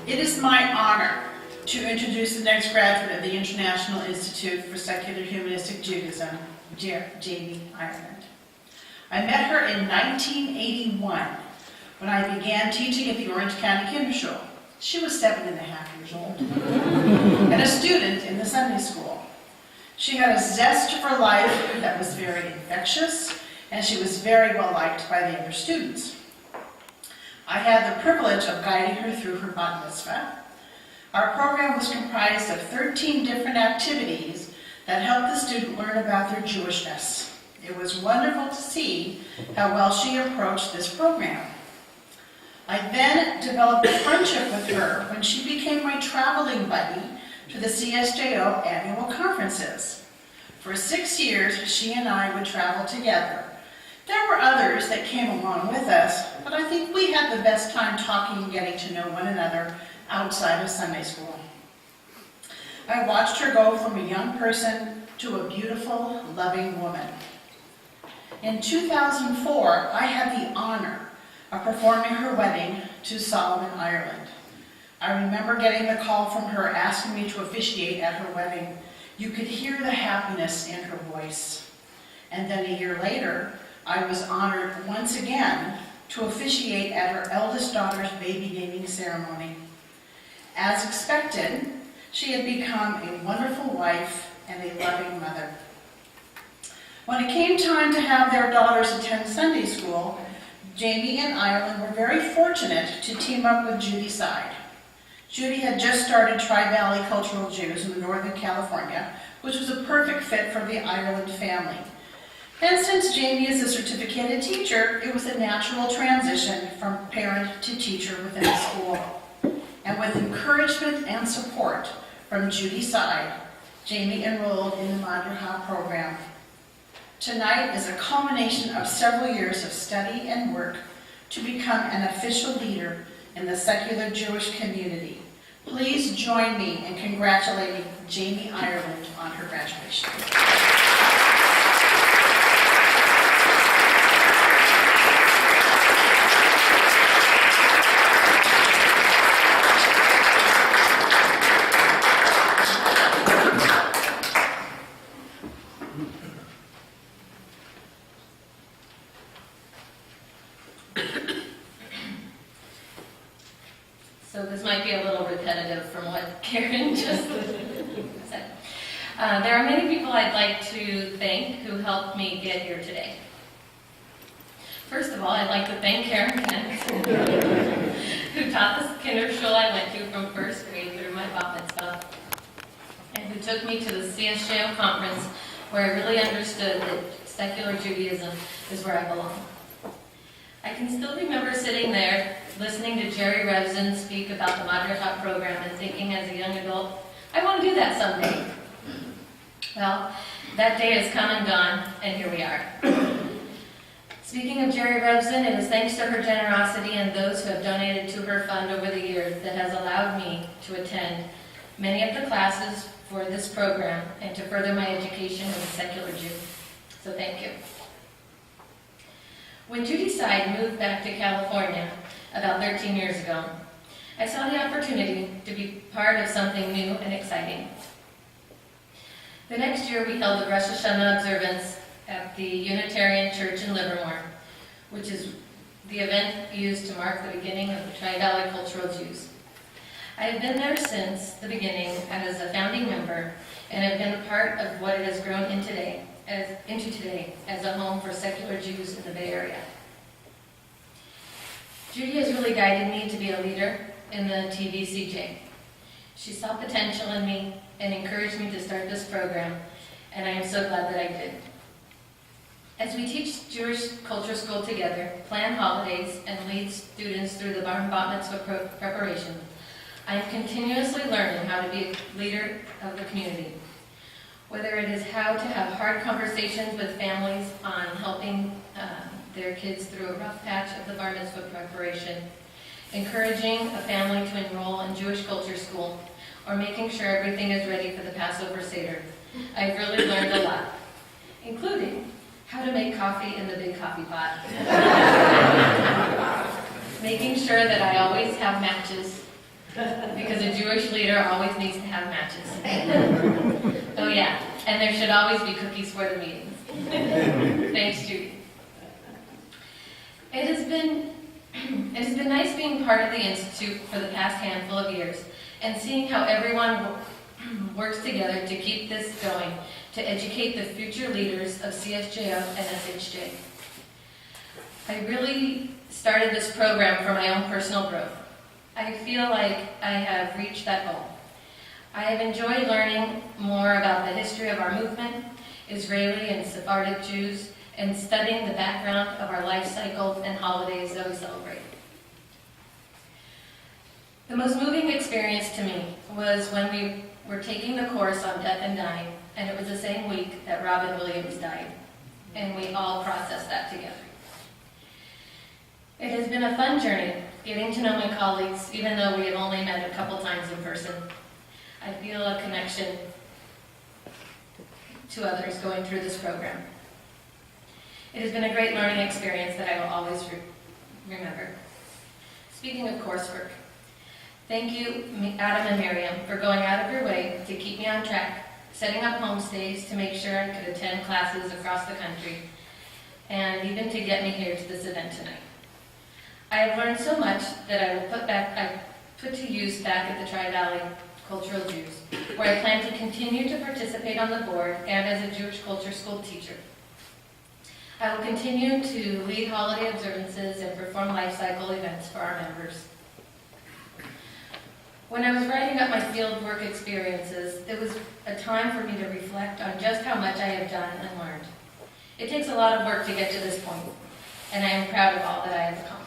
It is my honor to introduce the next graduate of the International Institute for Secular Humanistic Judaism, Jamie Ireland. I met her in 1981 when I began teaching at the Orange County Kinderschule. She was 7.5 years old and a student in the Sunday school. She had a zest for life that was very infectious, and she was very well liked by the other students. I had the privilege of guiding her through her bat mitzvah. Our program was comprised of 13 different activities that helped the student learn about their Jewishness. It was wonderful to see how well she approached this program. I then developed a friendship with her when she became my traveling buddy to the CSJO annual conferences. For 6 years, she and I would travel together. There were others that came along with us, but I think we had the best time talking and getting to know one another outside of Sunday school. I watched her go from a young person to a beautiful, loving woman. In 2004, I had the honor of performing her wedding to Solomon, Ireland. I remember getting the call from her asking me to officiate at her wedding. You could hear the happiness in her voice. And then a year later, I was honored once again to officiate at her eldest daughter's baby naming ceremony. As expected, she had become a wonderful wife and a loving mother. When it came time to have their daughters attend Sunday school, Jamie and Ireland were very fortunate to team up with Judy Side. Judy had just started Tri-Valley Cultural Jews in Northern California, which was a perfect fit for the Ireland family. And since Jamie is a certificated teacher, it was a natural transition from parent to teacher within the school. And with encouragement and support from Judy's side, Jamie enrolled in the Madrikha program. Tonight is a culmination of several years of study and work to become an official leader in the secular Jewish community. Please join me in congratulating Jamie Ireland on her graduation. So this might be a little repetitive from what Karen just said. There are many people I'd like to thank who helped me get here today. First of all, I'd like to thank Karen Kent, who taught this Kinderschule I went to from first grade through my bat mitzvah, and who took me to the CSJO conference where I really understood that secular Judaism is where I belong. I can still remember sitting there, listening to Jerry Revson speak about the Madrikha program and thinking as a young adult, I want to do that someday. Well, that day has come and gone, and here we are. Speaking of Jerry Revson, it is thanks to her generosity and those who have donated to her fund over the years that has allowed me to attend many of the classes for this program and to further my education as a secular Jew. So thank you. When Judy Side moved back to California about 13 years ago, I saw the opportunity to be part of something new and exciting. The next year we held the Rosh Hashanah observance at the Unitarian Church in Livermore, which is the event used to mark the beginning of the Tri-Valley Cultural Jews. I have been there since the beginning as a founding member and have been a part of what it has grown into today as a home for secular Jews in the Bay Area. Judy has really guided me to be a leader in the TVCJ. She saw potential in me and encouraged me to start this program, and I am so glad that I did. As we teach Jewish Culture School together, plan holidays, and lead students through the Bar and Bat Mitzvah preparation, I am continuously learning how to be a leader of the community. Whether it is how to have hard conversations with families on helping their kids through a rough patch of the Bar Mitzvah preparation, encouraging a family to enroll in Jewish Culture School, or making sure everything is ready for the Passover Seder, I've really learned a lot, including how to make coffee in the big coffee pot. making sure that I always have matches, because a Jewish leader always needs to have matches. Oh yeah, and there should always be cookies for the meetings. Thanks, Judy. It has been nice being part of the Institute for the past handful of years and seeing how everyone works together to keep this going, to educate the future leaders of CSJF and SHJ. I really started this program for my own personal growth. I feel like I have reached that goal. I have enjoyed learning more about the history of our movement, Israeli and Sephardic Jews, and studying the background of our life cycles and holidays that we celebrate. The most moving experience to me was when we were taking the course on death and dying, and it was the same week that Robin Williams died, and we all processed that together. It has been a fun journey, getting to know my colleagues, even though we have only met a couple times in person. I feel a connection to others going through this program. It has been a great learning experience that I will always remember. Speaking of coursework, thank you, Adam and Miriam, for going out of your way to keep me on track, setting up homestays to make sure I could attend classes across the country, and even to get me here to this event tonight. I have learned so much that I will put to use back at the Tri-Valley Cultural Jews, where I plan to continue to participate on the board and as a Jewish culture school teacher. I will continue to lead holiday observances and perform life cycle events for our members. When I was writing up my field work experiences, it was a time for me to reflect on just how much I have done and learned. It takes a lot of work to get to this point, and I am proud of all that I have accomplished.